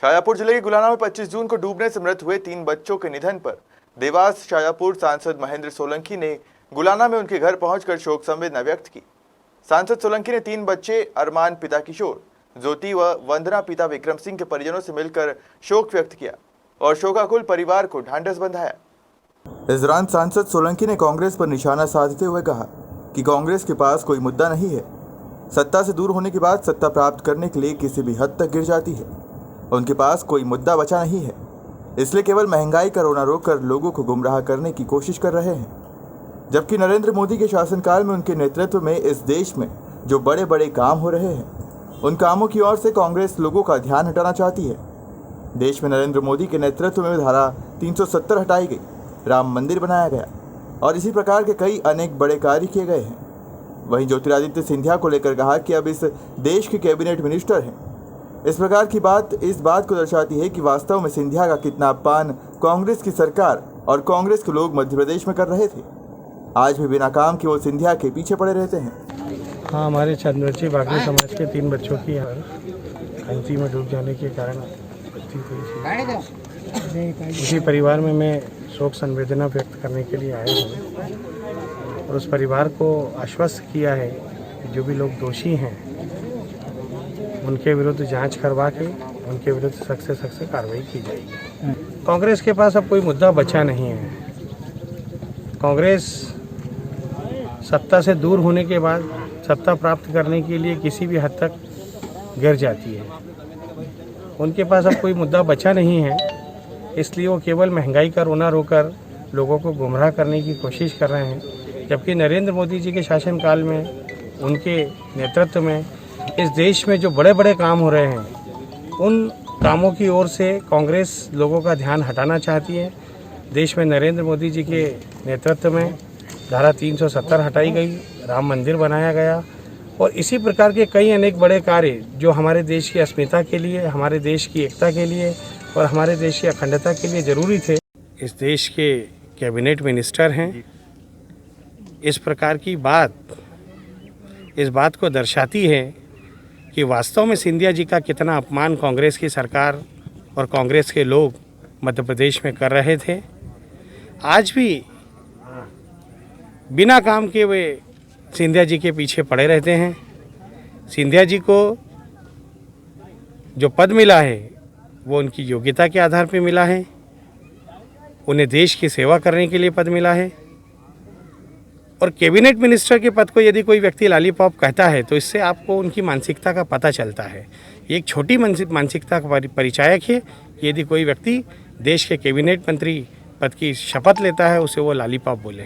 शाजापुर जिले के गुलाना में 25 जून को डूबने से मृत हुए 3 बच्चों के निधन पर देवास शाजापुर सांसद महेंद्र सोलंकी ने गुलाना में उनके घर पहुंचकर शोक संवेदना व्यक्त की। सांसद सोलंकी ने 3 बच्चे अरमान पिता किशोर, ज्योति व वंदना पिता विक्रम सिंह के परिजनों से मिलकर शोक व्यक्त किया और शोकाकुल परिवार को ढांढस बंधाया। इस दौरान सांसद सोलंकी ने कांग्रेस पर निशाना साधते हुए कहा कि कांग्रेस के पास कोई मुद्दा नहीं है। सत्ता से दूर होने के बाद सत्ता प्राप्त करने के लिए किसी भी हद तक गिर जाती है। उनके पास कोई मुद्दा बचा नहीं है, इसलिए केवल महंगाई का रोना रोककर लोगों को गुमराह करने की कोशिश कर रहे हैं। जबकि नरेंद्र मोदी के शासनकाल में उनके नेतृत्व में इस देश में जो बड़े बड़े काम हो रहे हैं, उन कामों की ओर से कांग्रेस लोगों का ध्यान हटाना चाहती है। देश में नरेंद्र मोदी के नेतृत्व में धारा 370 हटाई गई, राम मंदिर बनाया गया और इसी प्रकार के कई अनेक बड़े कार्य किए गए हैं। वहीं ज्योतिरादित्य सिंधिया को लेकर कहा कि अब इस देश के कैबिनेट मिनिस्टर हैं। इस प्रकार की बात इस बात को दर्शाती है कि वास्तव में सिंधिया का कितना अपमान कांग्रेस की सरकार और कांग्रेस के लोग मध्य प्रदेश में कर रहे थे। आज भी बिना काम के वो सिंधिया के पीछे पड़े रहते हैं। हाँ, हमारे चंद्रची बागड़ी समाज के 3 बच्चों की खंती में डूब जाने के कारण मृत्यु हुई थी। उसी परिवार में मैं शोक संवेदना व्यक्त करने के लिए आया हूँ और उस परिवार को आश्वस्त किया है कि जो भी लोग दोषी हैं उनके विरुद्ध जांच करवा के उनके विरुद्ध सख्त से सख्त कार्रवाई की जाएगी। कांग्रेस के पास अब कोई मुद्दा बचा नहीं है। कांग्रेस सत्ता से दूर होने के बाद सत्ता प्राप्त करने के लिए किसी भी हद तक गिर जाती है। उनके पास अब कोई मुद्दा बचा नहीं है, इसलिए वो केवल महंगाई का रोना रोकर लोगों को गुमराह करने की कोशिश कर रहे हैं। जबकि नरेंद्र मोदी जी के शासनकाल में उनके नेतृत्व में इस देश में जो बड़े बड़े काम हो रहे हैं, उन कामों की ओर से कांग्रेस लोगों का ध्यान हटाना चाहती है। देश में नरेंद्र मोदी जी के नेतृत्व में धारा 370 हटाई गई, राम मंदिर बनाया गया और इसी प्रकार के कई अनेक बड़े कार्य जो हमारे देश की अस्मिता के लिए, हमारे देश की एकता के लिए और हमारे देश की अखंडता के लिए ज़रूरी थे। इस देश के कैबिनेट मिनिस्टर हैं। इस प्रकार की बात इस बात को दर्शाती है कि वास्तव में सिंधिया जी का कितना अपमान कांग्रेस की सरकार और कांग्रेस के लोग मध्य प्रदेश में कर रहे थे। आज भी बिना काम के वे सिंधिया जी के पीछे पड़े रहते हैं। सिंधिया जी को जो पद मिला है वो उनकी योग्यता के आधार पर मिला है। उन्हें देश की सेवा करने के लिए पद मिला है और कैबिनेट मिनिस्टर के पद को यदि कोई व्यक्ति लॉलीपॉप कहता है तो इससे आपको उनकी मानसिकता का पता चलता है। ये एक छोटी मानसिकता का परिचायक है कि यदि कोई व्यक्ति देश के कैबिनेट मंत्री पद की शपथ लेता है उसे वो लॉलीपॉप बोले।